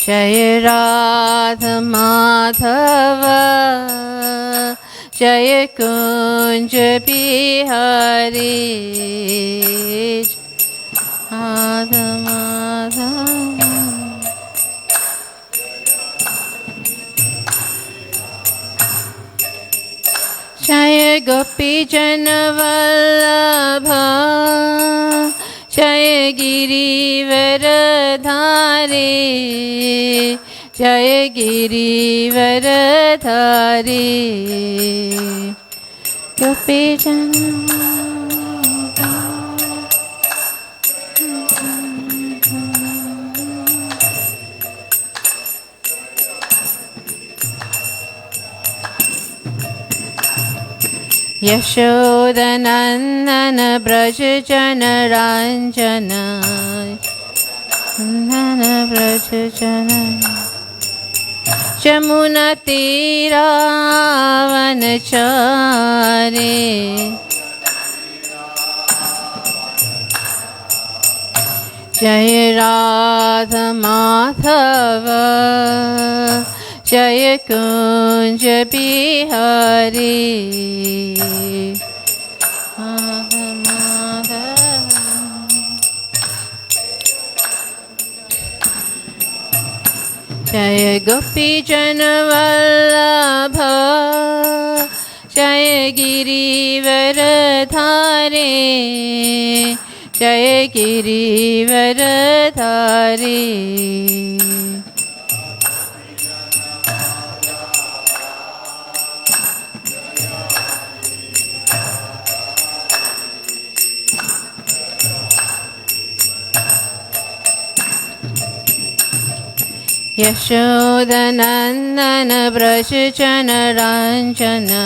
Jai Radha Madhava Jai Kunja Bihari Radha Madhava Jai Gopi Janavallabha Jai Girivaradhari Jai Girivaradhari Gopi Janavallabha Yashodanandana Brajajana Ranjana Nana Brajajana Jamuna Tira Vanachari Jai Radha Madhava Jai Kunja Bihari Radha Madhava Jai Gopi Janavallabha Jai Girivaradhari Jai Girivaradhari Yashodanandana Brajajana Ranjana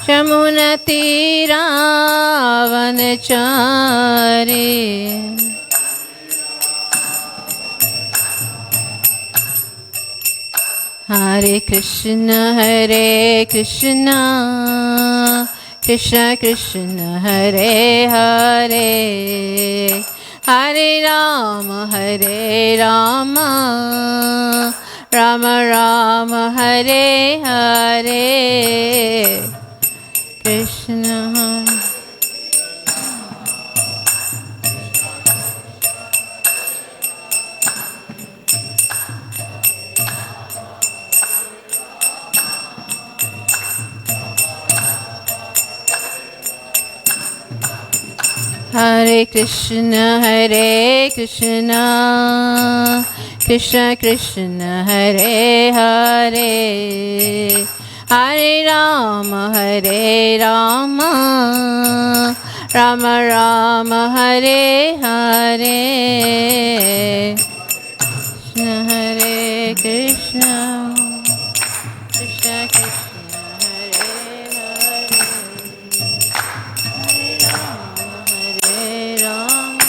Jamuna Tira Vanachari Hare Krishna Hare Krishna Krishna Krishna Hare Hare Hare Rama Hare Rama Rama Rama Hare Hare Krishna Hare Krishna Hare Krishna Krishna Krishna Hare Hare Hare Rama Hare Rama Rama Rama Hare Hare Krishna Hare Krishna Krishna Krishna Hare Hare Hare Rama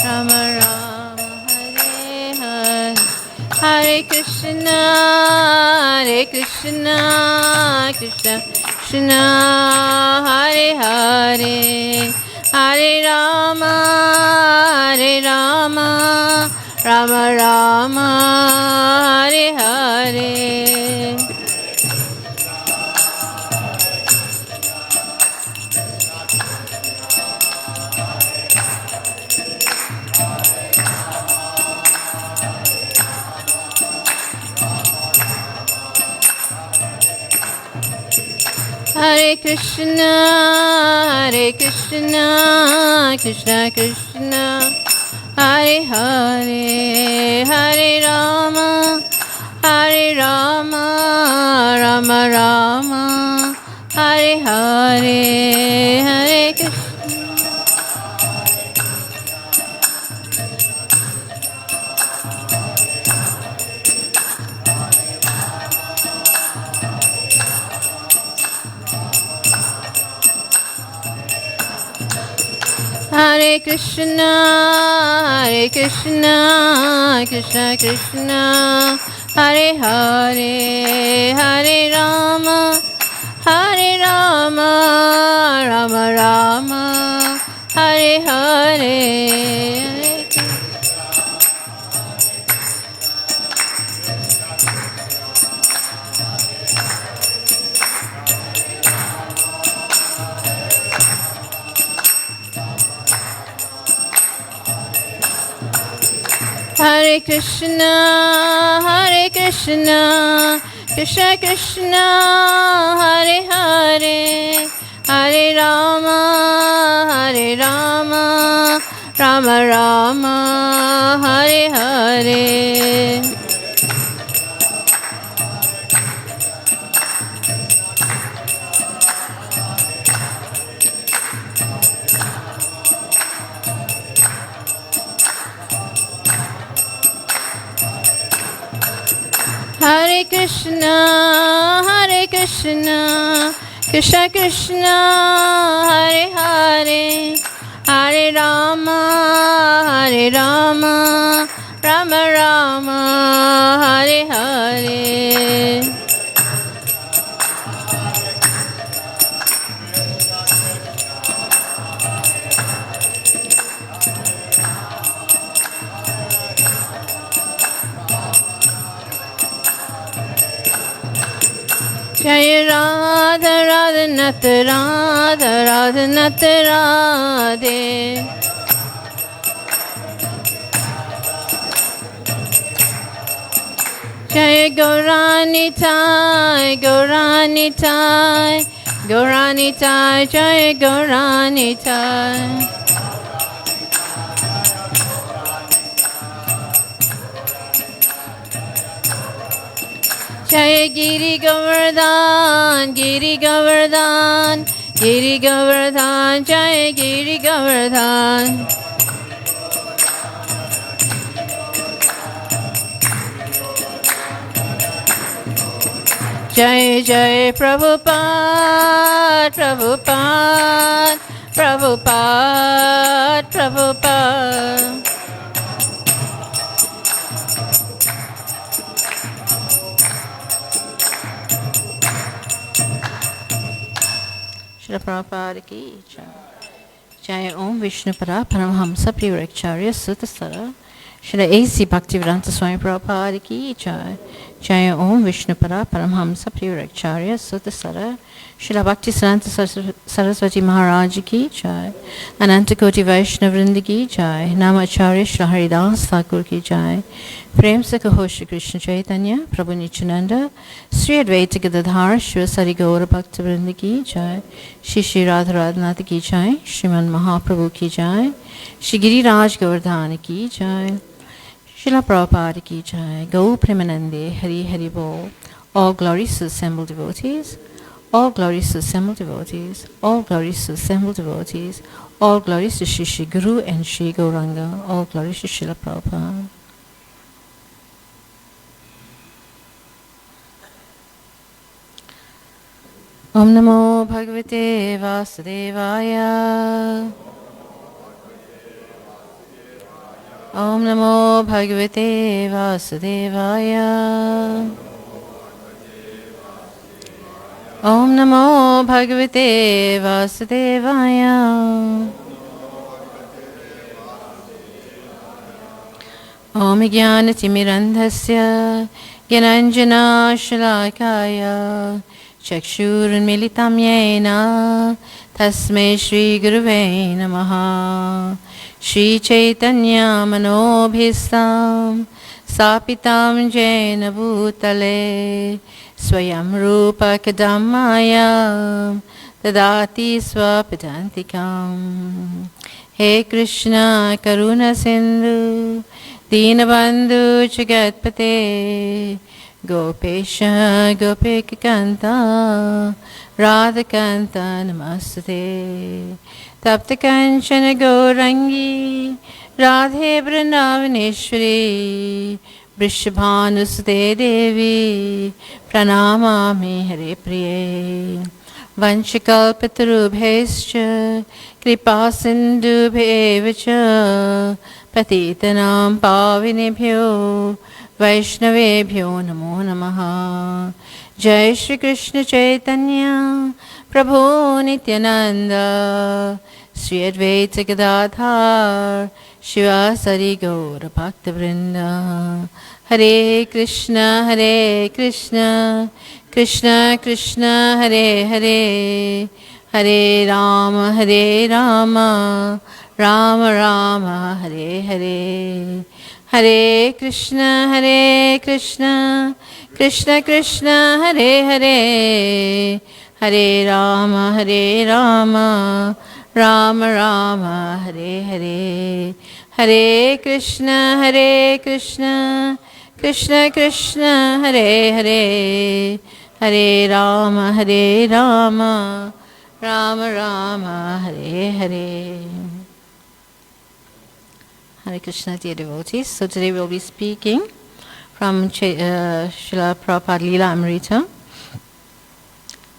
Rama Rama Hare Hare Hare Krishna Krishna Krishna Hare Hare Hare Rama Rama Rama Hare Hare Hare Krishna Krishna Krishna Hare Hare Hare Rama Rama Rama Hare Hare Hare Krishna Hare Krishna Krishna Krishna Hare Hare Hare Rama Rama Rama Hare Hare Hare Krishna, Hare Krishna, Krishna Krishna, Hare Hare, Hare Rama, Hare Rama, Rama Rama, Hare Hare. Hare Krishna, Hare Krishna, Krishna Krishna, Hare Hare, Hare Rama, Hare Rama, Rama Rama, Hare Hare. Jai Radha Radha Nat Radha Radha Nat Radhe. Jai Gaurani Tai, Gaurani Tai, Gaurani Tai, Jai Gaurani Tai. Jai Giri Govardhan, Giri Govardhan, Giri Govardhan, Jai Giri Govardhan. Jai Jai Prabhupada, Prabhupada, Prabhupada, Prabhupada. Shri Prabhupada ki jai. Jai Om Vishnupada Paramhamsa Privaracharya Sutasara. Shri A.C. Bhaktivedanta Swami Prabhupada ki jai. Jai Om Vishnupada Paramhamsa Privaracharya Sutasara. Shri Bhaktisiddhanta Saraswati Maharaj ki jai. Anantakoti Vaishnavrinda ki jai. Namacharya Shri Haridas Thakur ki jai. Prem se kaho Shri Krishna Chaitanya Prabhu Nityananda Sri Advaita Gadadhar Shri Sari Gaura Bhaktivinoda ki jai. Shri Shri Radha Radhanath ki jai. Shriman Mahaprabhu ki jai. Shri Giriraj Govardhana ki jai. Srila Prabhupada ki jai. Gau Premanande Hari Hari Bol. All glories to assembled devotees. All glories to assembled devotees. All glories to assembled devotees. All glories to Shri Shri Guru and Shri Gauranga. All glories to Srila Prabhupada. Om Namo Bhagavate Vasudevaya. Om Namo Bhagavate Vasudevaya. Om Namo Bhagavate Vasudevaya. Om Jnanatimirandhasya Gyananjana Shalakaya Chakshurunmilitam Yena Tasmai Shri Guruve Namaha. Shri Chaitanya Manobhistam Sapitam Jena Bhutale Swayam Rupa Kadamaya Tadati Swapitantikam. He Krishna Karuna Sindhu Dinabandhu Jagatpate Gopesha Gopikanta Radhakanta Namaste. Tapta Kanchana Gaurangi Radhe Vrindavaneshwari Vrishabhanusute Devi Pranamami Hare Priye. Vanchakalpatarubhescha Kripa Sindhubhevacha Patitanam Pavinebhyo Vaishnavebhyo Namo Namaha. Jai Shri Krishna Chaitanya Prabhu Nityananda Sri Advaita Gadadhar Shivasari Gaura Bhaktavrinda. Hare Krishna Krishna Krishna Hare Hare Hare Rama Rama Rama Hare Hare Hare Krishna, Krishna Krishna, Hare Hare, Hare Rama, Rama Rama, Hare Hare, Hare Krishna, Krishna Krishna, Hare Hare, Hare Rama, Rama Rama, Hare Hare. Hare Krishna, dear devotees. So today we'll be speaking from Srila Prabhupada Leela Amrita.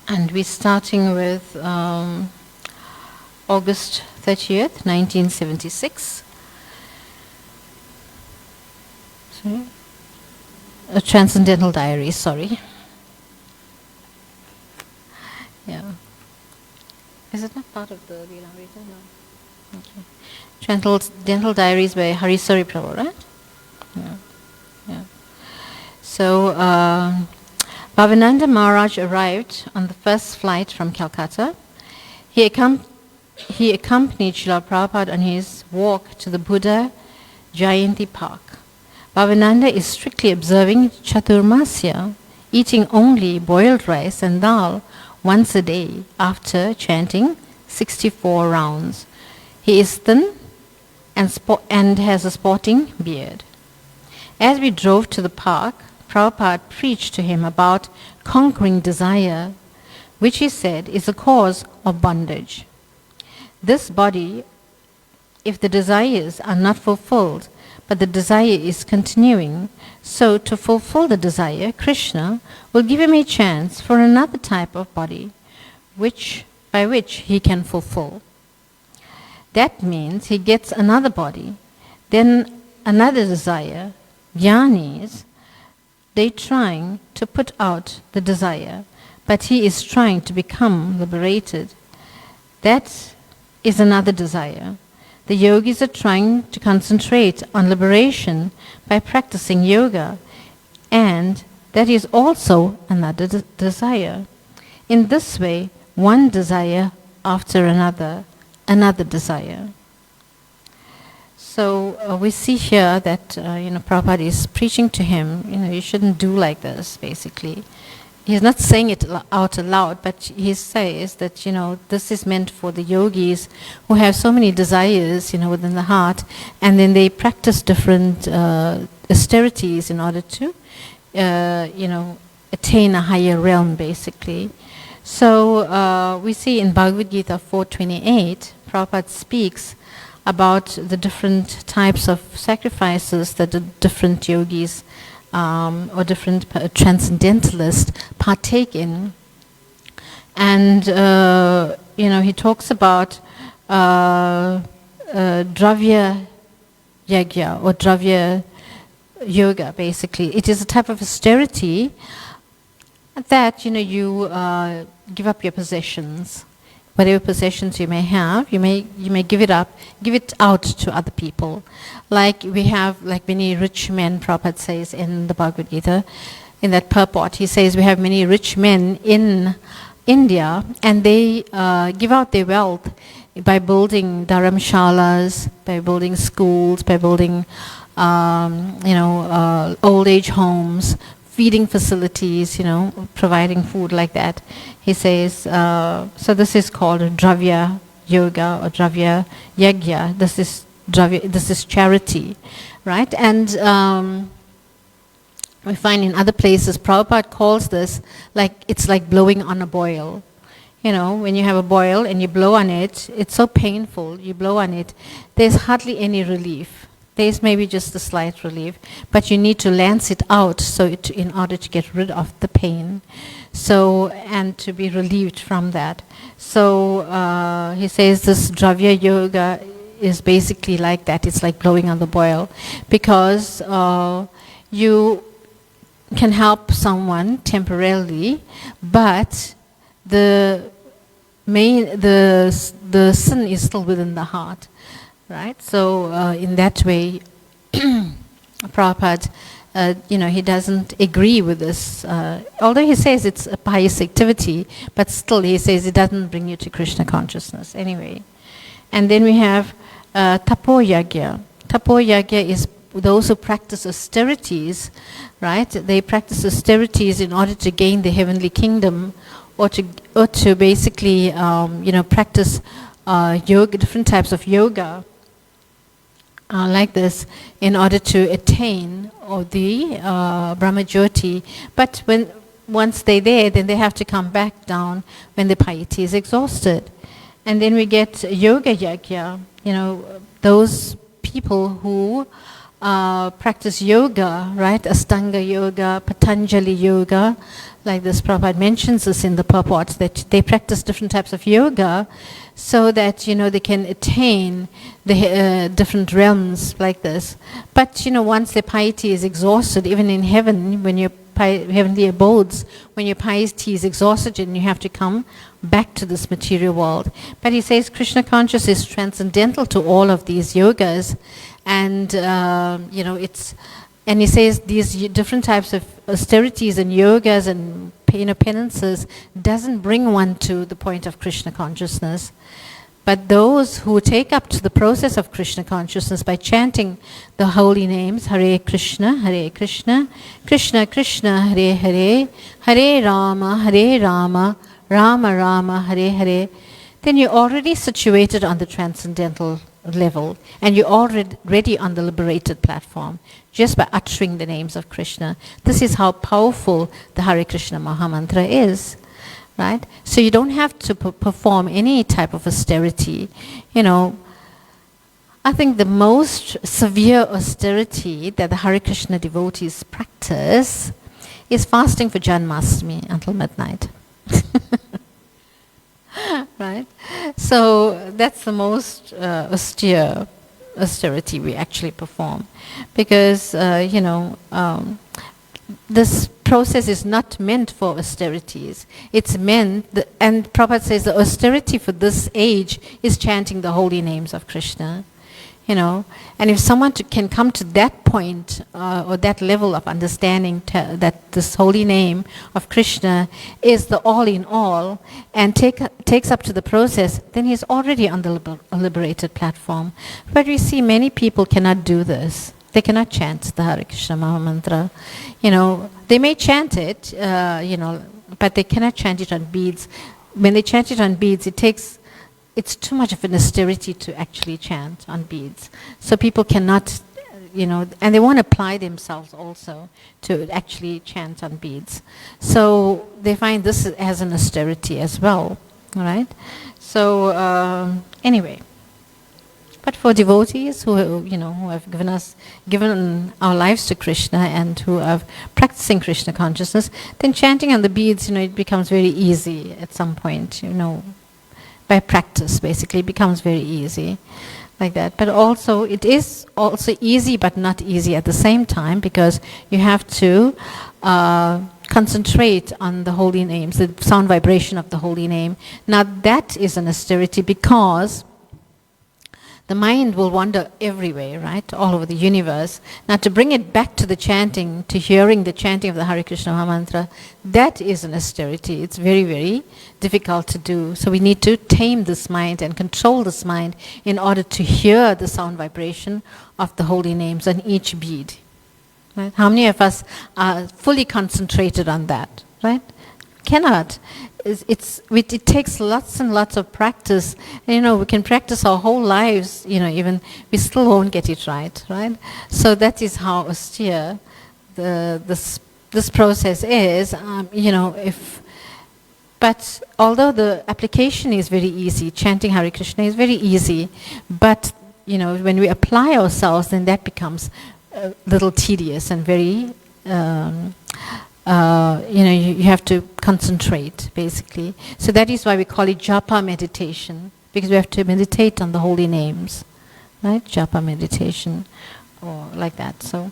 And we're starting with August 30th, 1976. Sorry? Transcendental Diaries, sorry. Yeah. Is it not part of the Leela Amrita? No. Okay. Transcendental Diaries by Harisari Prabhu, right? Yeah. So, Bhavananda Maharaj arrived on the first flight from Calcutta. He accompanied Srila Prabhupada on his walk to the Buddha Jayanti Park. Bhavananda is strictly observing Chaturmasya, eating only boiled rice and dal once a day after chanting 64 rounds. He is thin and has a sporting beard. As we drove to the park, Prabhupada preached to him about conquering desire, which he said is the cause of bondage. This body, if the desires are not fulfilled, but the desire is continuing, so to fulfill the desire, Krishna will give him a chance for another type of body, by which he can fulfill. That means he gets another body, then another desire. Jnanis, they're trying to put out the desire, but he is trying to become liberated. That is another desire. The yogis are trying to concentrate on liberation by practicing yoga, and that is also another desire. In this way, one desire after another desire. So we see here that Prabhupada is preaching to him. You shouldn't do like this. Basically, he's not saying it out aloud, but he says that this is meant for the yogis who have so many desires within the heart, and then they practice different austerities in order to attain a higher realm, basically. So we see in Bhagavad Gita 4:28, Prabhupada speaks about the different types of sacrifices that the different yogis or different transcendentalists partake in. And, he talks about Dravya Yagya or Dravya Yoga, basically. It is a type of austerity that, you give up your possessions. Whatever possessions you may have, you may give it up, give it out to other people. Like we have, many rich men, Prabhupada says in the Bhagavad Gita, in that purport, he says we have many rich men in India, and they give out their wealth by building dharamshalas, by building schools, by building, old age homes, feeding facilities, providing food like that. He says, so this is called Dravya Yoga or Dravya Yagya. This is charity, right? And we find in other places, Prabhupada calls this it's like blowing on a boil. When you have a boil and you blow on it, it's so painful. You blow on it, there's hardly any relief. There's maybe just a slight relief, but you need to lance it out in order to get rid of the pain, and to be relieved from that. So he says this Dravya Yoga is basically like that. It's like blowing on the boil, because you can help someone temporarily, but the sin is still within the heart. Right, so in that way, Prabhupada, he doesn't agree with this. Although he says it's a pious activity, but still he says it doesn't bring you to Krishna consciousness anyway. And then we have Tapo Yagya. Tapo Yagya is those who practice austerities, right? They practice austerities in order to gain the heavenly kingdom, or to basically, practice yoga, different types of yoga, like this, in order to attain the Brahmajyoti. But once they're there, then they have to come back down when the piety is exhausted. And then we get yoga yajna, those people who practice yoga, right? Astanga yoga, Patanjali yoga, like this. Prabhupada mentions this in the purport, that they practice different types of yoga so that, they can attain the different realms like this. But, once their piety is exhausted, even in heaven, when your heavenly abodes, when your piety is exhausted and you have to come back to this material world. But he says Krishna consciousness is transcendental to all of these yogas, and and he says these different types of austerities and yogas and penances doesn't bring one to the point of Krishna consciousness. But those who take up to the process of Krishna consciousness by chanting the holy names, Hare Krishna, Krishna Krishna, Hare Hare, Hare Rama, Rama Rama, Hare Hare, then you're already situated on the transcendental level, and you're already on the liberated platform, just by uttering the names of Krishna. This is how powerful the Hare Krishna Mahamantra is. Right? So you don't have to perform any type of austerity. I think the most severe austerity that the Hare Krishna devotees practice is fasting for Janmashtami until midnight. Right? So that's the most austere austerity we actually perform. Because, this process is not meant for austerities. It's meant, and Prabhupada says the austerity for this age is chanting the holy names of Krishna. And if someone can come to that point or that level of understanding that this holy name of Krishna is the all in all, and takes up to the process, then he's already on the liberated platform. But we see many people cannot do this. They cannot chant the Hare Krishna Mahamantra. They may chant it, but they cannot chant it on beads. When they chant it on beads, it's too much of an austerity to actually chant on beads. So people cannot, and they won't apply themselves also to actually chant on beads. So they find this as an austerity as well, all right? So anyway. But for devotees who have given our lives to Krishna and who are practicing Krishna consciousness, then chanting on the beads, it becomes very easy at some point, by practice basically, it becomes very easy like that. But also, it is also easy but not easy at the same time, because you have to concentrate on the holy names, the sound vibration of the holy name. Now that is an austerity, because the mind will wander everywhere, right? All over the universe. Now to bring it back to the chanting, to hearing the chanting of the Hare Krishna Mahamantra, that is an austerity. It's very, very difficult to do. So we need to tame this mind and control this mind in order to hear the sound vibration of the holy names on each bead. Right? How many of us are fully concentrated on that, right? Cannot. It takes lots and lots of practice. We can practice our whole lives, even we still won't get it right? So that is how austere this process is. But although the application is very easy, chanting Hare Krishna is very easy, but when we apply ourselves, then that becomes a little tedious and very. You have to concentrate, basically. So that is why we call it japa meditation, because we have to meditate on the holy names, right? Japa meditation, or like that. So,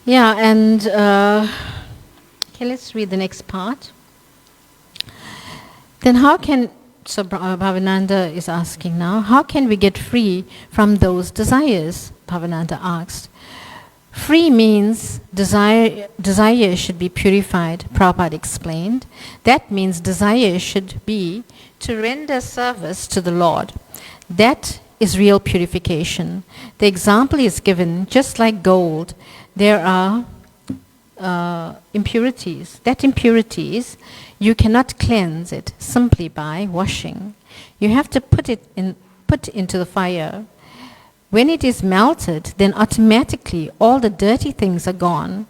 yeah, and okay, let's read the next part. Then so Bhavananda is asking now, how can we get free from those desires? Bhavananda asked. Free means desire should be purified, Prabhupada explained. That means desire should be to render service to the Lord. That is real purification. The example is given, just like gold, there are impurities. That impurities, you cannot cleanse it simply by washing. You have to put into the fire. When it is melted, then automatically all the dirty things are gone.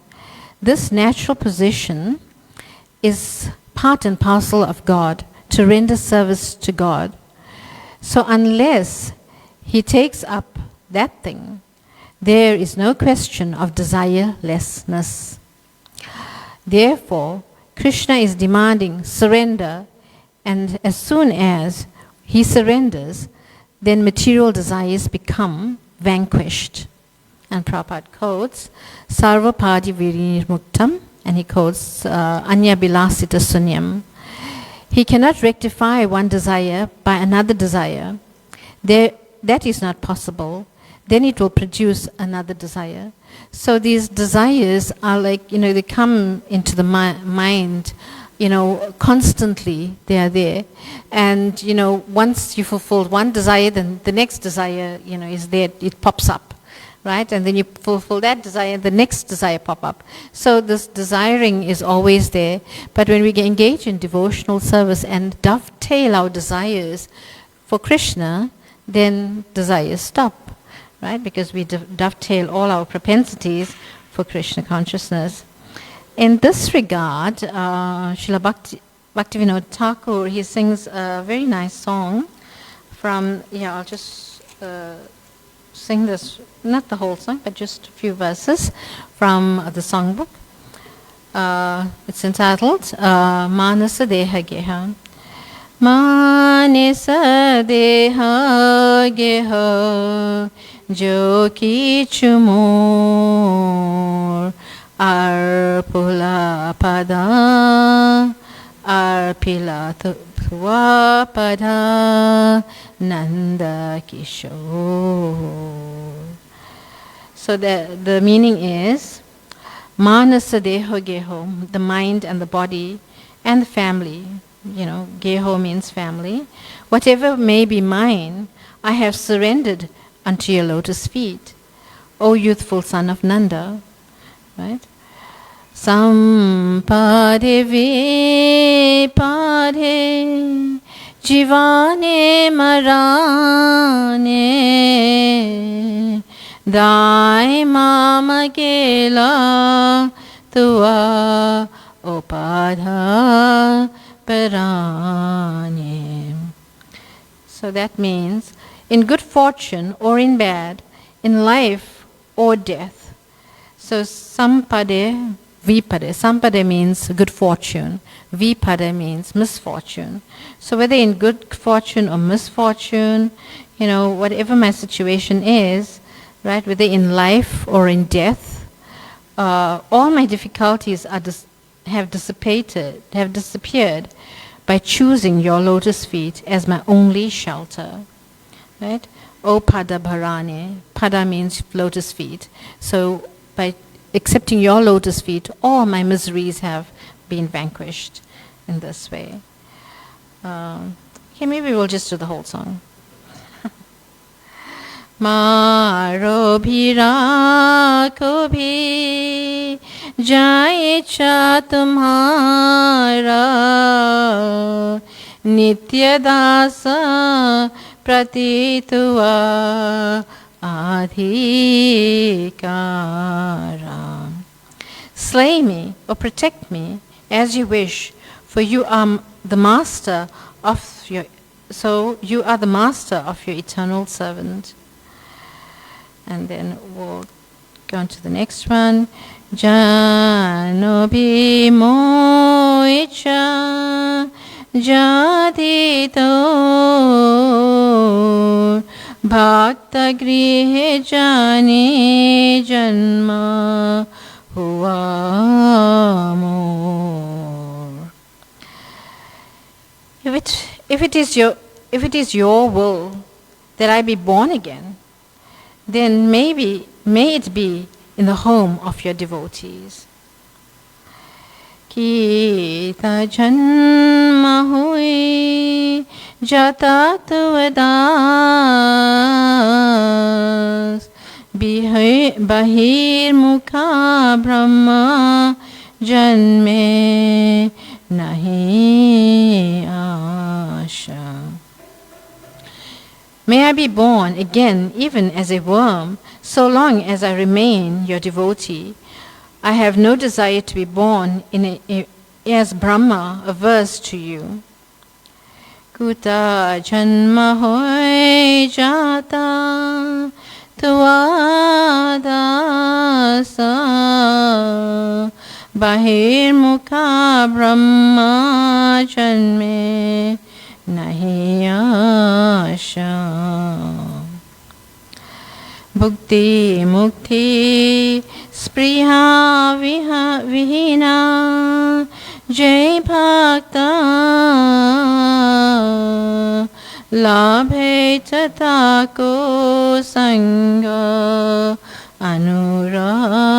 This natural position is part and parcel of God, to render service to God. So unless he takes up that thing, there is no question of desirelessness. Therefore, Krishna is demanding surrender, and as soon as he surrenders, then material desires become vanquished. And Prabhupada quotes Sarvapadi Virirmuktam, and he quotes Anya Bilasita Sunyam. He cannot rectify one desire by another desire. That is not possible. Then it will produce another desire. So these desires are like, they come into the mind, constantly they are there. And, once you fulfill one desire, then the next desire, is there, it pops up, right? And then you fulfill that desire, the next desire pop up. So this desiring is always there. But when we engage in devotional service and dovetail our desires for Krishna, then desires stop. Right? Because we dovetail all our propensities for Krishna consciousness. In this regard, Srila Bhaktivinoda Thakur, he sings a very nice song from, I'll just sing this, not the whole song, but just a few verses from the songbook. It's entitled Manasa Deha Geha. Manasa Deha Geha Jo kichu more arpula pada arpila tuwa pada nanda kishore. So the meaning is manasa deho geho, the mind and the body and the family. Geho means family. Whatever may be mine, I have surrendered unto your lotus feet, O youthful son of Nanda. Right? Sampade vipade jivane marane dai mama kela tua opadha parane. So that means in good fortune or in bad, in life or death. So sampade, vipade. Sampade means good fortune. Vipade means misfortune. So whether in good fortune or misfortune, whatever my situation is, right, whether in life or in death, all my difficulties have disappeared by choosing your lotus feet as my only shelter. Right? O pada bharane. Pada means lotus feet. So by accepting your lotus feet, all my miseries have been vanquished in this way. Okay, maybe we'll just do the whole song. Maro bhira ko bhi jaye cha tumhara nitya dasa pratituva adhikara. Slay me or protect me as you wish, for you are the master of your eternal servant. And then we'll go on to the next one. Janobi moicha jadito bhakta grihe jani janma hua more. If it is your will that I be born again, then may it be in the home of your devotees. कि ता जन्म हुए जाता तुवदास बहिर्मुखा ब्रह्म जन्मे नहीं आशा. May I be born again even as a worm, so long as I remain your devotee. I have no desire to be born as Brahma, averse to you. Kuta janma hoy jata tuadasa bahirmukha Brahma janme nahi asha. Bhukti mukti spriha vihina jai bhakta labhe tata ko sangha anurakta.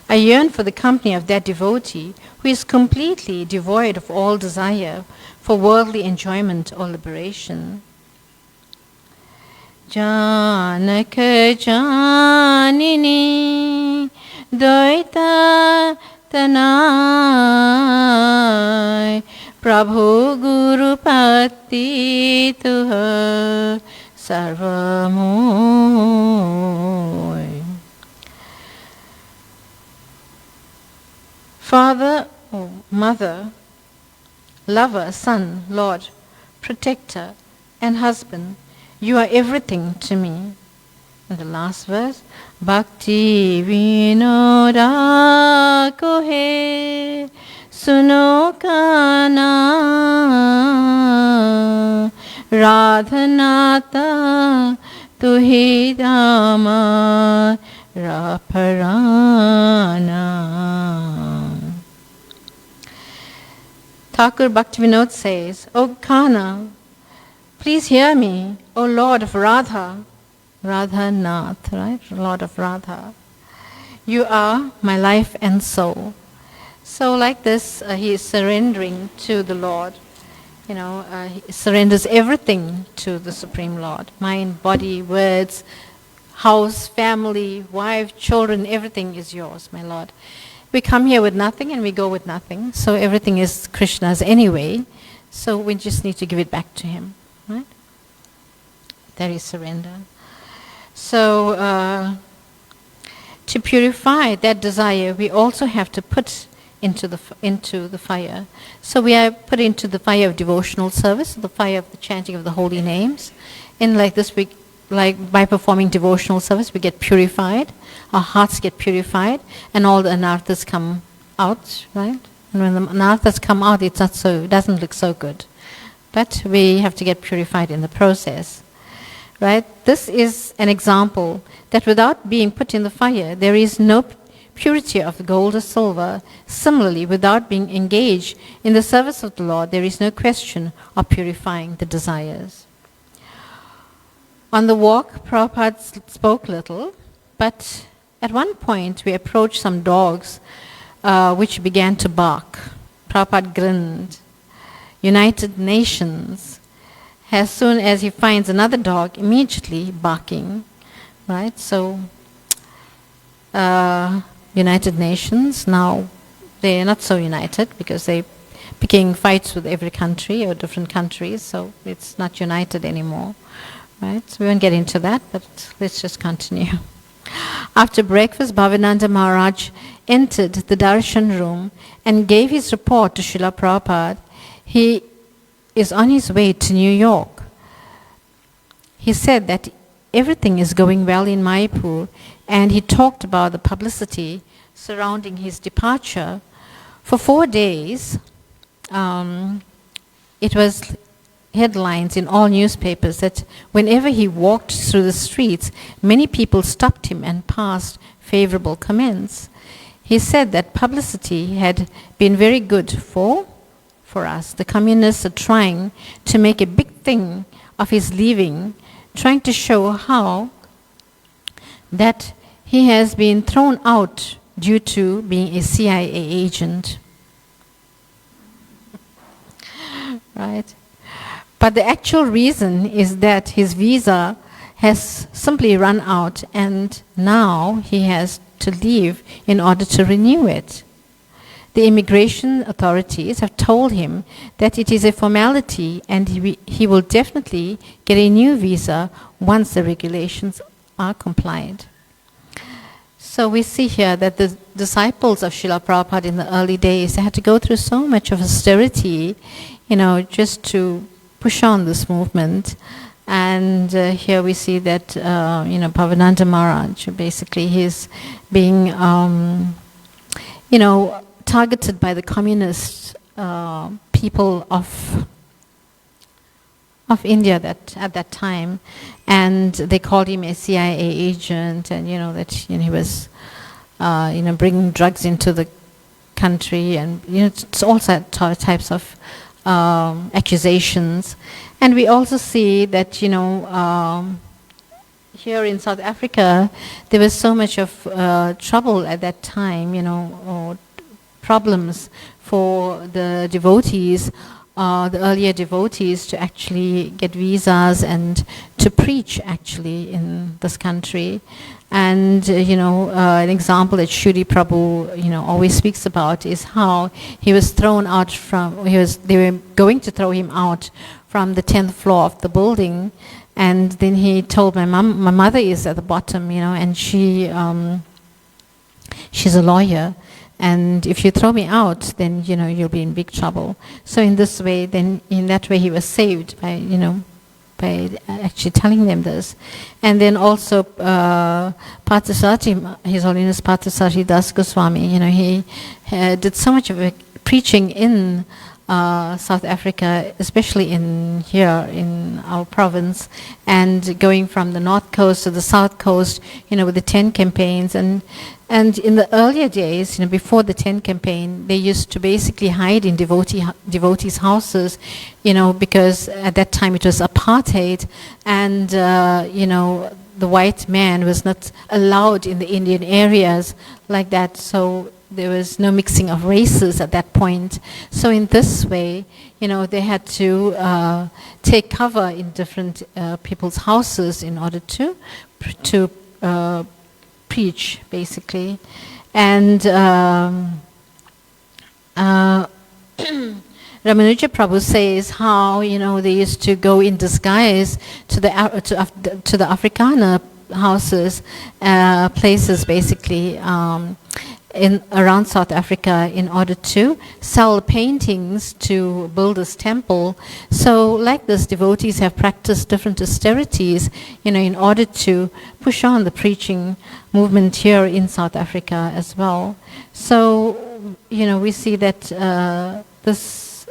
I yearn for the company of that devotee who is completely devoid of all desire for worldly enjoyment or liberation. Janaka Janini Dvaita Tanai Prabhu Guru Pati Tuha Sarvamoy. Father or mother, lover, son, lord, protector, and husband, you are everything to me. And the last verse, Bhakti Vinoda Kohe Suno Kana Radhanata Tuhi Dama Raparana. Thakur Bhaktivinoda says, O Kana, please hear me, O Lord of Radha, Radha Nath, right? Lord of Radha. You are my life and soul. So like this, he is surrendering to the Lord. He surrenders everything to the Supreme Lord. Mind, body, words, house, family, wife, children, everything is yours, my Lord. We come here with nothing and we go with nothing. So everything is Krishna's anyway. So we just need to give it back to him. Right? That is surrender. So to purify that desire, we also have to put into the fire. So we are put into the fire of devotional service, the fire of the chanting of the holy names. And like this, by performing devotional service, we get purified. Our hearts get purified, and all the anarthas come out. Right? And when the anarthas come out, it doesn't look so good. But we have to get purified in the process. Right? This is an example that without being put in the fire, there is no purity of the gold or silver. Similarly, without being engaged in the service of the Lord, there is no question of purifying the desires. On the walk, Prabhupada spoke little, but at one point we approached some dogs which began to bark. Prabhupada grinned. United Nations, as soon as he finds another dog, immediately barking, right? So, United Nations, now they're not so united because they're picking fights with every country or different countries, so it's not united anymore, right? So we won't get into that, but let's just continue. After breakfast, Bhavananda Maharaj entered the darshan room and gave his report to Srila Prabhupada. He is on his way to New York. He said that everything is going well in Mayapur, and he talked about the publicity surrounding his departure. For 4 days, it was headlines in all newspapers that whenever he walked through the streets, many people stopped him and passed favorable comments. He said that publicity had been very good for us. The communists are trying to make a big thing of his leaving, trying to show how that he has been thrown out due to being a CIA agent. Right? But the actual reason is that his visa has simply run out and now he has to leave in order to renew it. The immigration authorities have told him that it is a formality and he will definitely get a new visa once the regulations are complied. So we see here that the disciples of Srila Prabhupada in the early days, they had to go through so much of austerity, just to push on this movement. And here we see that, Bhavananda Maharaj, basically he's being, targeted by the communist people of India at that time, and they called him a CIA agent, and that he was bringing drugs into the country, and it's all types of accusations. And we also see that here in South Africa there was so much of trouble at that time, or problems for the devotees, the earlier devotees, to actually get visas and to preach actually in this country. And an example that Shuri Prabhu always speaks about is how he was thrown out from, they were going to throw him out from the 10th floor of the building, and then he told my mother is at the bottom, and she's a lawyer, and if you throw me out, then you'll be in big trouble. So in this way, in that way he was saved by by actually telling them this. And then also Parthasati, His Holiness Parthasati Das Goswami, he did so much of preaching in South Africa, especially here in our province, and going from the north coast to the south coast, with the 10 campaigns. And in the earlier days, before the 10 campaign, they used to basically hide in devotees' houses, because at that time it was apartheid, and the white man was not allowed in the Indian areas like that. So there was no mixing of races at that point. So in this way, they had to take cover in different people's houses in order to preach, basically. And Ramanuja Prabhu says how they used to go in disguise to the Afrikaner houses, places basically around South Africa, in order to sell paintings to build this temple. So like this, devotees have practiced different austerities, in order to push on the preaching movement here in South Africa as well. So, we see that this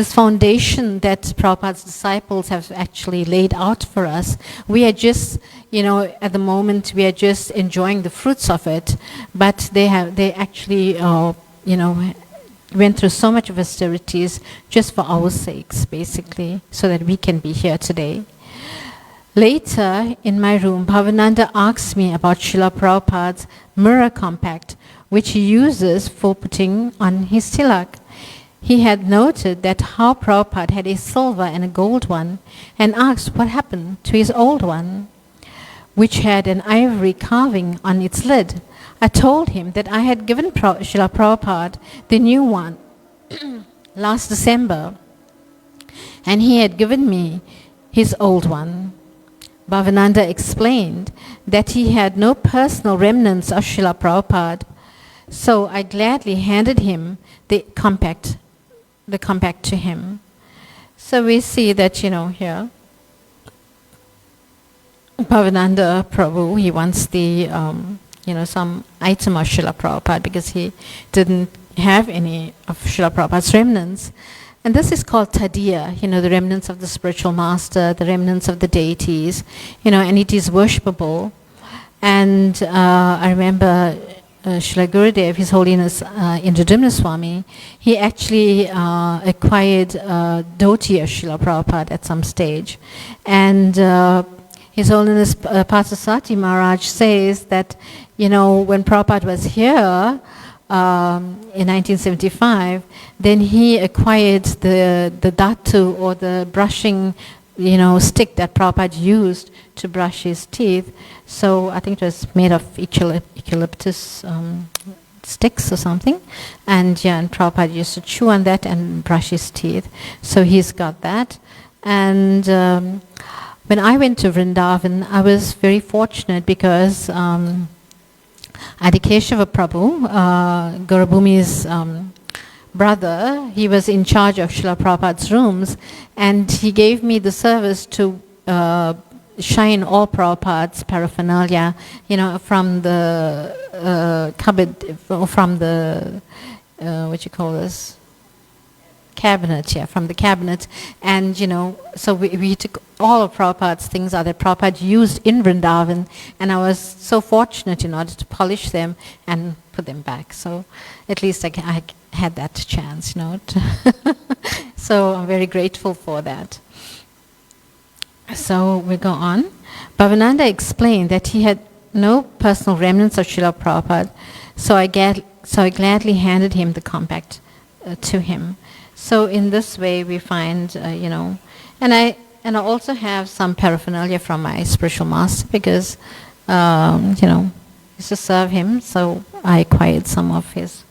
foundation that Prabhupada's disciples have actually laid out for us, we are just, at the moment, we are just enjoying the fruits of it, but they actually, went through so much of austerities just for our sakes, basically, so that we can be here today. Later, in my room, Bhavananda asked me about Srila Prabhupada's mirror compact, which he uses for putting on his tilak. He had noted that how Prabhupada had a silver and a gold one, and asked what happened to his old one, which had an ivory carving on its lid. I told him that I had given Srila Prabhupada the new one last December, and he had given me his old one. Bhavananda explained that he had no personal remnants of Srila Prabhupada, so I gladly handed him the compact to him. So we see that, here, Bhavananda Prabhu, he wants the, some item of Srila Prabhupada, because he didn't have any of Srila Prabhupada's remnants. And this is called tadiya, the remnants of the spiritual master, the remnants of the deities, and it is worshipable. And I remember Srila Gurudev, His Holiness Indradumna Swami, he actually acquired dhoti of Srila Prabhupada at some stage. And His Holiness Parthasati Maharaj says that, when Prabhupada was here in 1975, then he acquired the dhatu, or the brushing, stick that Prabhupada used to brush his teeth. So I think it was made of eucalyptus sticks or something, and Prabhupada used to chew on that and brush his teeth. So he's got that. And when I went to Vrindavan, I was very fortunate because Adikeshava Prabhu, Gaurabhumi's brother, he was in charge of Srila Prabhupada's rooms, and he gave me the service to shine all Prabhupada's paraphernalia, from the cupboard, from the, cabinet, from the cabinet. And, so we took all of Prabhupada's things that Prabhupada used in Vrindavan, and I was so fortunate in order to polish them and put them back. So at least I had that chance, So I'm very grateful for that. So we go on. Bhavananda explained that he had no personal remnants of Srila Prabhupada, so I gladly handed him the compact to him. So in this way we find, and I also have some paraphernalia from my spiritual master because, used to serve him, so I acquired some of his,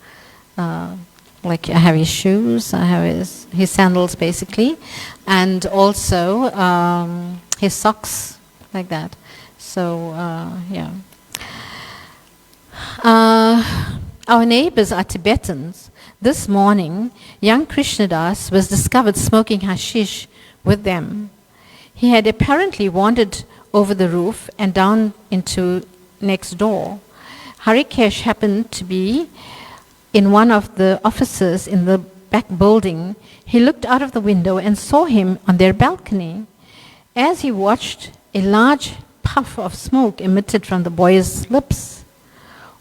like I have his shoes, I have his sandals basically, and also his socks, like that. So, our neighbors are Tibetans. This morning, young Krishnadas was discovered smoking hashish with them. He had apparently wandered over the roof and down into next door. Harikesh happened to be in one of the offices in the back building. He looked out of the window and saw him on their balcony. As he watched, a large puff of smoke emitted from the boy's lips.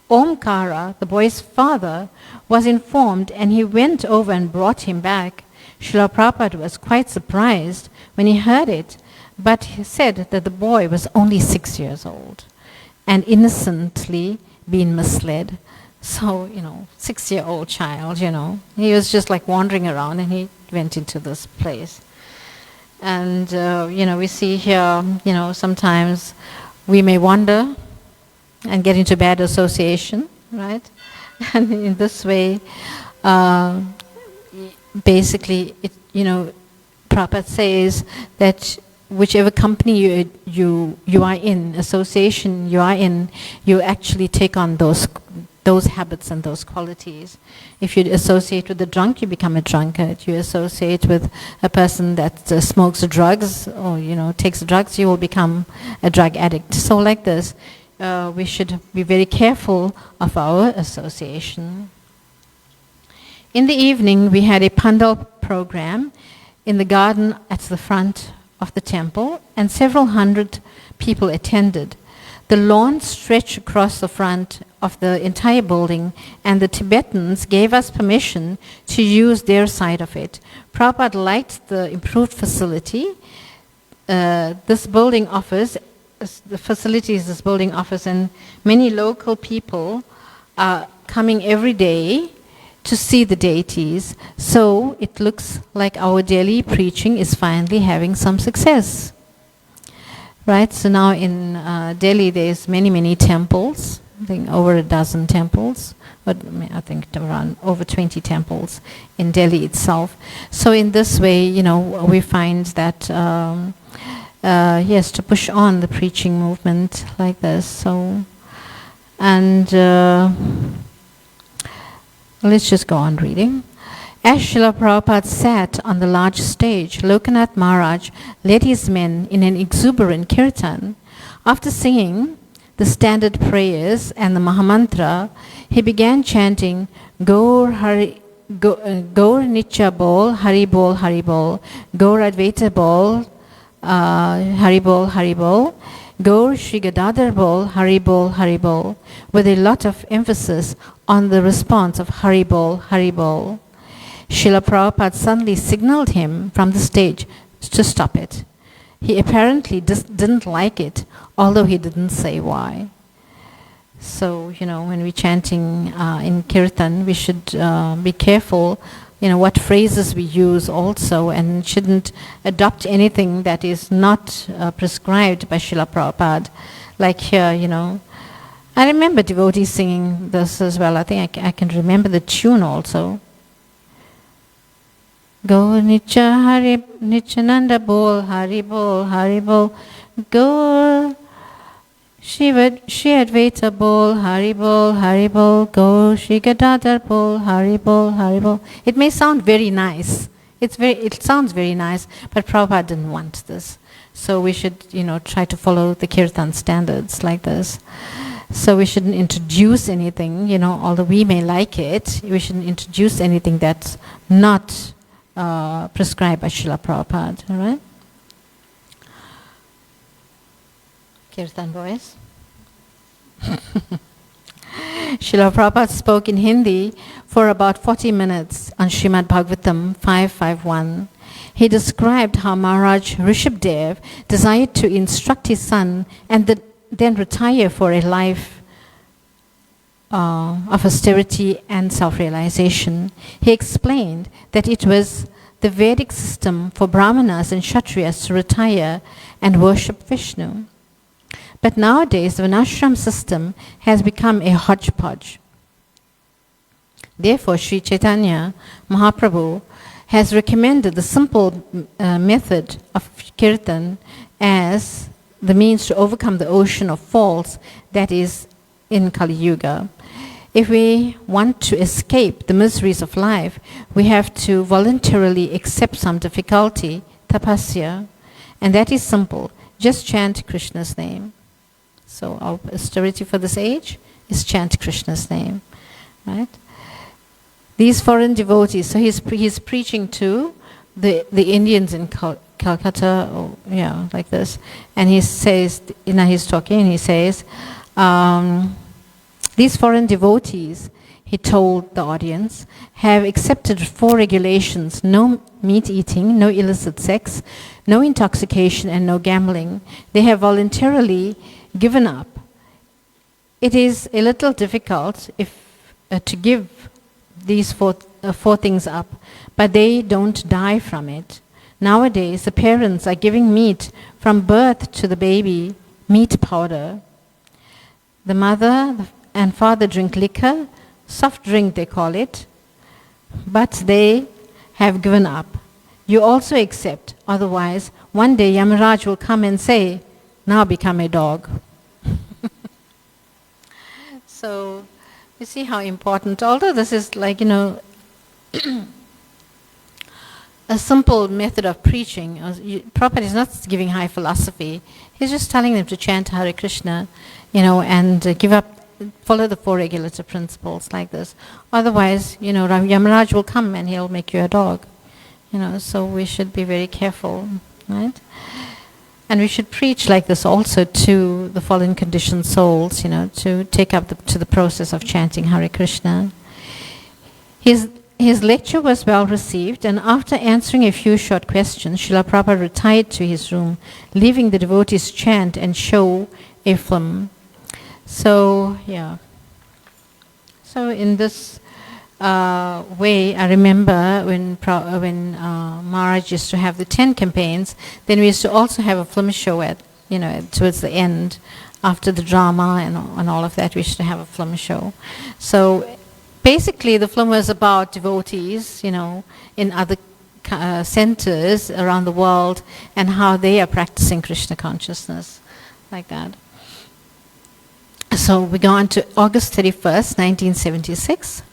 Omkara, the boy's father, was informed, and he went over and brought him back. Srila Prabhupada was quite surprised when he heard it, but he said that the boy was only 6 years old and innocently been misled. So, 6-year-old child, he was just like wandering around, and he went into this place. And, we see here, sometimes we may wander and get into bad association, right? And in this way, basically, Prabhupada says that whichever company you are in, association you are in, you actually take on those habits and those qualities. If you associate with a drunk, you become a drunkard. You associate with a person that smokes drugs or takes drugs, you will become a drug addict. So like this, we should be very careful of our association. In the evening, we had a pandal program in the garden at the front of the temple, and several hundred people attended. The lawn stretched across the front of the entire building, and the Tibetans gave us permission to use their side of it. Prabhupada liked the improved facility. This building offers, the facilities this building offers, and many local people are coming every day to see the deities. So it looks like our Delhi preaching is finally having some success. Right, so now in Delhi there's many temples, I think over a dozen temples, but I think around over 20 temples in Delhi itself. So in this way, we find that, yes, to push on the preaching movement like this. So, and let's just go on reading. As Srila Prabhupada sat on the large stage, Lokanath Maharaj led his men in an exuberant kirtan. After singing the standard prayers and the Mahamantra, he began chanting, Gaur Nitya Bol, Hari Bol, Hari Bol, Gaur Advaita Bol, Hari Bol, Hari Bol, Gaur Shri Gadadhar Bol, Hari Bol, Hari Bol, with a lot of emphasis on the response of Hari Bol, Hari Bol. Srila Prabhupada suddenly signaled him from the stage to stop it. He apparently didn't like it, although he didn't say why. So, when we're chanting in Kirtan, we should be careful, what phrases we use also, and shouldn't adopt anything that is not prescribed by Srila Prabhupada. Like here, I remember devotees singing this as well. I think I can remember the tune also. Go Nityananda bol, Hari bol, go Shri Advaita bol, Hari bol, go Shri Gadadhar bol, Hari bol. It may sound very nice. It sounds very nice, but Prabhupada didn't want this. So we should, try to follow the Kirtan standards like this. So we shouldn't introduce anything, although we may like it, we shouldn't introduce anything that's not prescribed by Srila Prabhupada, all right? Kirtan boys. Srila Prabhupada spoke in Hindi for about 40 minutes on Srimad Bhagavatam 551. He described how Maharaj Rishabdev desired to instruct his son and then retire for a life of austerity and self-realization. He explained that it was the Vedic system for Brahmanas and Kshatriyas to retire and worship Vishnu. But nowadays, the Varnashram system has become a hodgepodge. Therefore, Sri Chaitanya Mahaprabhu has recommended the simple method of Kirtan as the means to overcome the ocean of faults that is in Kali Yuga. If we want to escape the miseries of life, we have to voluntarily accept some difficulty, tapasya, and that is simple. Just chant Krishna's name. So our austerity for this age is chant Krishna's name, right? These foreign devotees, so he's preaching to the Indians in Calcutta, like this, and he says, he's talking, and he says, these foreign devotees, he told the audience, have accepted 4 regulations: no meat eating, no illicit sex, no intoxication, and no gambling. They have voluntarily given up. It is a little difficult to give these four things up, but they don't die from it. Nowadays, the parents are giving meat from birth to the baby, meat powder. The mother and father drink liquor, soft drink they call it, but they have given up. You also accept, otherwise one day Yamaraj will come and say, now become a dog. So you see how important, although this is like, a simple method of preaching. Prabhupada is not giving high philosophy. He's just telling them to chant Hare Krishna, and give up, follow the 4 regulative principles like this. Otherwise, Yamaraj will come and he'll make you a dog. So we should be very careful, right? And we should preach like this also to the fallen conditioned souls, to take up to the process of chanting Hare Krishna. His lecture was well received, and after answering a few short questions, Srila Prabhupada retired to his room, leaving the devotees chant and show a film. So, So in this way, I remember when Maharaj used to have the 10 campaigns, then we used to also have a film show at, towards the end, after the drama and all of that, we used to have a film show. So basically the film was about devotees, in other centers around the world and how they are practicing Krishna consciousness, like that. So we go on to August 31st, 1976.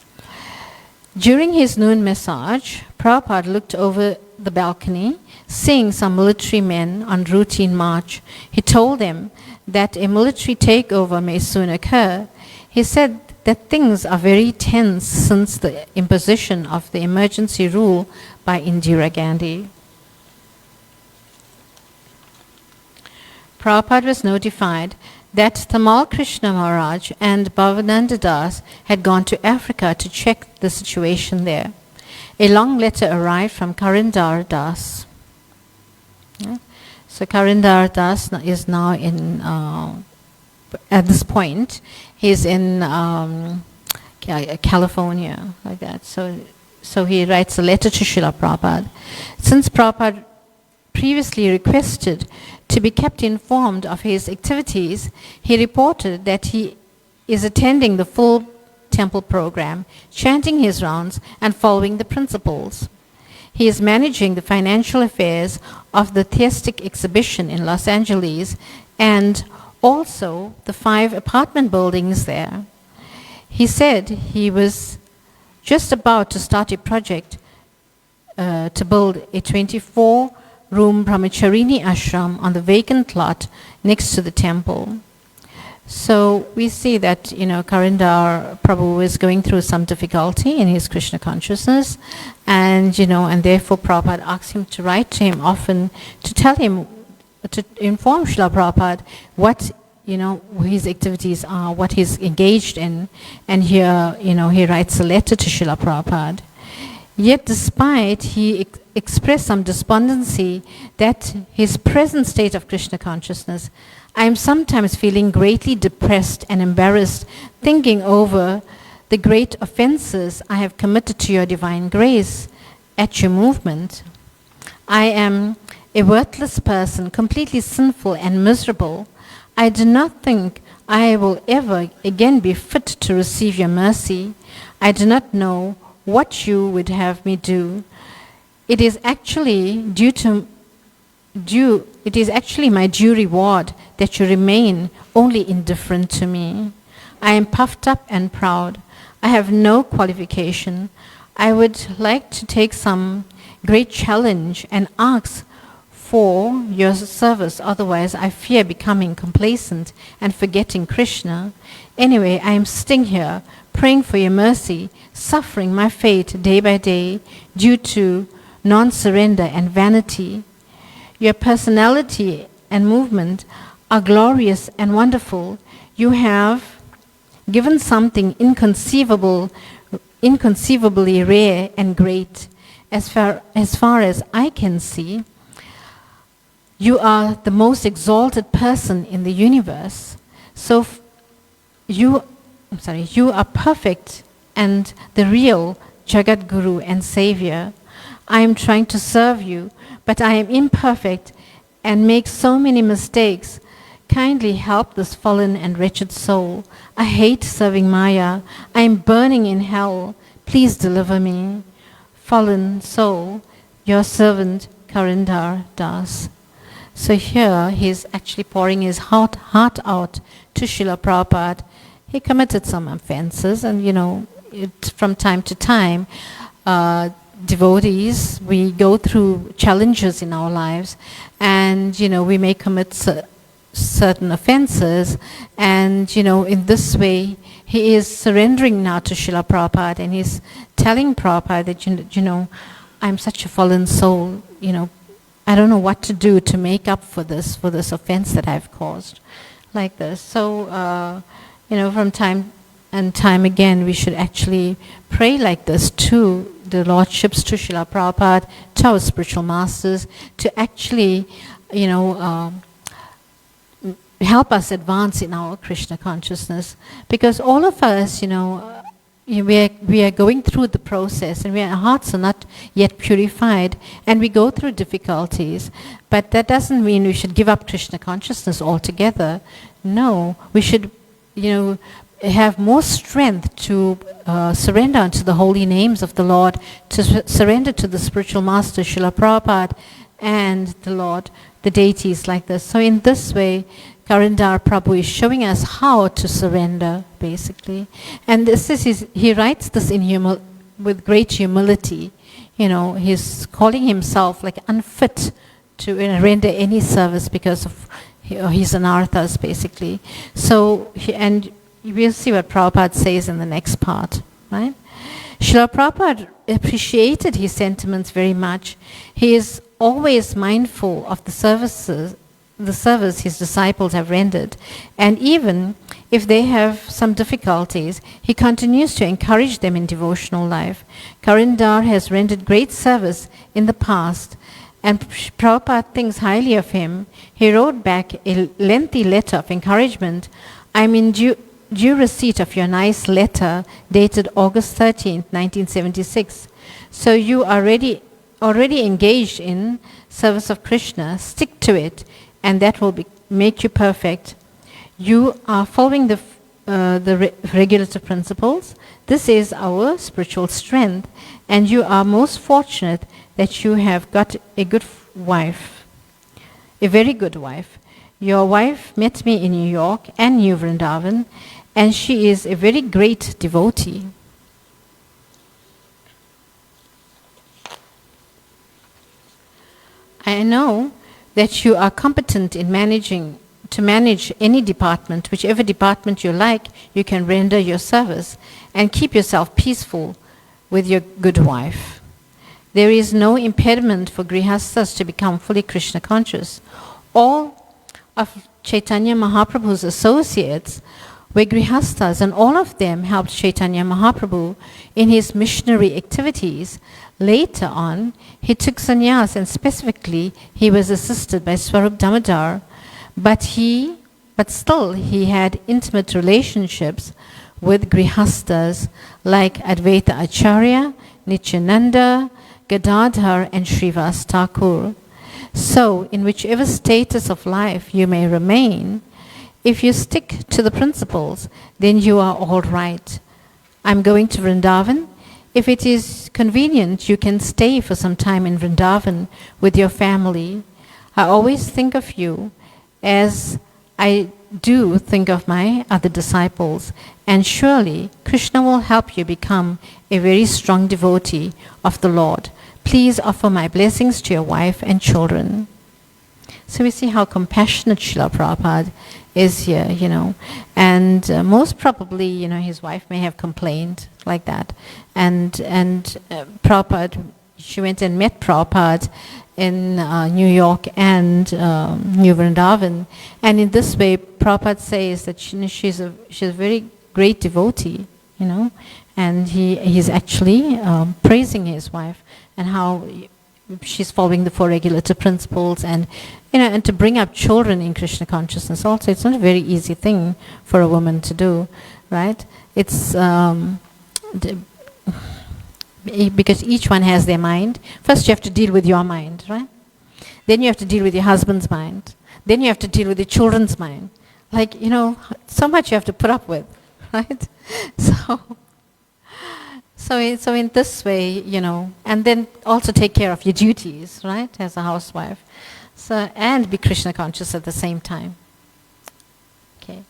During his noon massage, Prabhupada looked over the balcony, seeing some military men on routine march. He told them that a military takeover may soon occur. He said that things are very tense since the imposition of the emergency rule by Indira Gandhi. Prabhupada was notified that Tamal Krishna Maharaj and Bhavananda Das had gone to Africa to check the situation there. A long letter arrived from Karindar Das. So Karindar Das is now in, at this point, he's in California, like that. So he writes a letter to Srila Prabhupada. Since Prabhupada previously requested to be kept informed of his activities, he reported that he is attending the full temple program, chanting his rounds and following the principles. He is managing the financial affairs of the theistic exhibition in Los Angeles and also the 5 apartment buildings there. He said he was just about to start a project to build a 24-room brahmacharini ashram on the vacant lot next to the temple. So we see that, Karindar Prabhu is going through some difficulty in his Krishna consciousness, and therefore Prabhupada asks him to write to him often to tell him, to inform Srila Prabhupada what, his activities are, what he's engaged in, and here, he writes a letter to Srila Prabhupada. Yet despite he expressed some despondency that his present state of Krishna consciousness, I am sometimes feeling greatly depressed and embarrassed, thinking over the great offenses I have committed to your divine grace at your movement. I am a worthless person, completely sinful and miserable. I do not think I will ever again be fit to receive your mercy. I do not know what you would have me do. It is actually my due reward that you remain only indifferent to me. I am puffed up and proud. I have no qualification. I would like to take some great challenge and ask for your service, otherwise I fear becoming complacent and forgetting Krishna. Anyway, I am sitting here praying for your mercy, suffering my fate day by day due to non-surrender and vanity. Your personality and movement are glorious and wonderful. You have given something inconceivably rare and great. As far as I can see, you are the most exalted person in the universe. So you are perfect and the real Jagat Guru and Savior. I am trying to serve you, but I am imperfect and make so many mistakes. Kindly help this fallen and wretched soul. I hate serving Maya. I am burning in hell. Please deliver me. Fallen soul, your servant Karindar Das. So here he's actually pouring his heart out to Srila Prabhupada. He committed some offenses, and from time to time, devotees, we go through challenges in our lives, and we may commit certain offenses, and in this way he is surrendering now to Srila Prabhupada, and he's telling Prabhupada that I'm such a fallen soul, I don't know what to do to make up for this offense that I've caused, like this. So from time and time again, we should actually pray like this to the lordships, to Srila Prabhupada, to our spiritual masters, to actually, help us advance in our Krishna consciousness. Because all of us, we are going through the process, and our hearts are not yet purified, and we go through difficulties. But that doesn't mean we should give up Krishna consciousness altogether. No, we should, have more strength to surrender unto the holy names of the Lord, to surrender to the spiritual master, Srila Prabhupada, and the Lord, the deities like this. So in this way, Karindar Prabhu is showing us how to surrender, basically. And he writes this with great humility. He's calling himself like unfit to render any service because of his anarthas, basically. So, and we'll see what Prabhupada says in the next part, right? Srila Prabhupada appreciated his sentiments very much. He is always mindful of the service his disciples have rendered, and even if they have some difficulties, he continues to encourage them in devotional life. Karindar has rendered great service in the past, and Prabhupada thinks highly of him, he wrote back a lengthy letter of encouragement. I'm in due receipt of your nice letter dated August 13th, 1976. So you are already engaged in service of Krishna. Stick to it, and that will make you perfect. You are following the regulative principles. This is our spiritual strength, and you are most fortunate that you have got a good wife, a very good wife. Your wife met me in New York and New Vrindavan, and she is a very great devotee. I know that you are competent in to manage any department, whichever department you like, you can render your service and keep yourself peaceful with your good wife. There is no impediment for grihasthas to become fully Krishna conscious. All of Chaitanya Mahaprabhu's associates were grihasthas, and all of them helped Chaitanya Mahaprabhu in his missionary activities. Later on, he took sannyas, and specifically, he was assisted by Swarup Damodar, but still he had intimate relationships with grihasthas like Advaita Acharya, Nityananda, Gadadhar, and Srivas Thakur. So, in whichever status of life you may remain, if you stick to the principles, then you are all right. I'm going to Vrindavan. If it is convenient, you can stay for some time in Vrindavan with your family. I always think of you as I do think of my other disciples, and surely Krishna will help you become a very strong devotee of the Lord. Please offer my blessings to your wife and children. So we see how compassionate Srila Prabhupada is here, and most probably, his wife may have complained like that, and Prabhupada, she went and met Prabhupada in New York and New Vrindavan, and in this way, Prabhupada says that she's a very great devotee, and he's actually praising his wife and how she's following the four regulative principles, and and to bring up children in Krishna consciousness also. It's not a very easy thing for a woman to do, right? It's because each one has their mind. First you have to deal with your mind, right? Then you have to deal with your husband's mind. Then you have to deal with your children's mind. Like, so much you have to put up with, right? So in this way, and then also take care of your duties, right, as a housewife. So, and be Krishna conscious at the same time. Okay.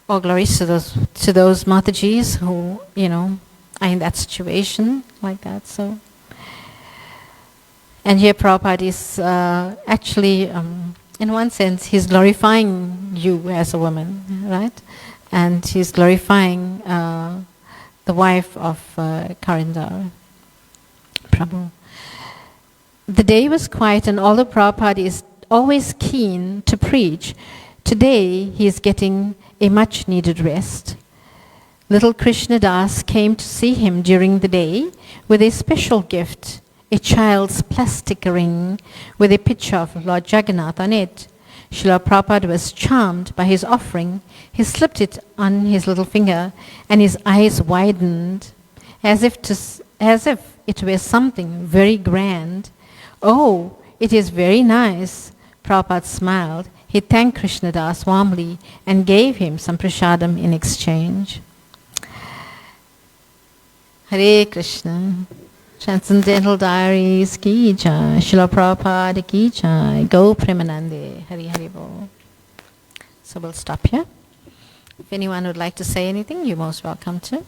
All glories to those Matajis who, are in that situation like that. So, and here Prabhupada is actually, in one sense, he's glorifying you as a woman, right? And he's glorifying the wife of Karindar Prabhu. The day was quiet, and although Prabhupada is always keen to preach, today he is getting a much needed rest. Little Krishna Das came to see him during the day with a special gift, a child's plastic ring with a picture of Lord Jagannath on it. Srila Prabhupada was charmed by his offering. He slipped it on his little finger, and his eyes widened as if it were something very grand. Oh, it is very nice. Prabhupada smiled. He thanked Krishna Das warmly and gave him some prasadam in exchange. Hare Krishna. Transcendental Diaries ki jai. Srila Prabhupada ki jai. Go Premanande. Hari Hari Bol. So we'll stop here. If anyone would like to say anything, you're most welcome to.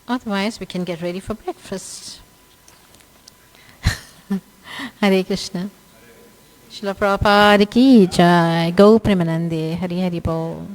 Otherwise, we can get ready for breakfast. Hare Krishna. Srila Prabhupada ki jai. Go Premanande. Hari Hari Bol.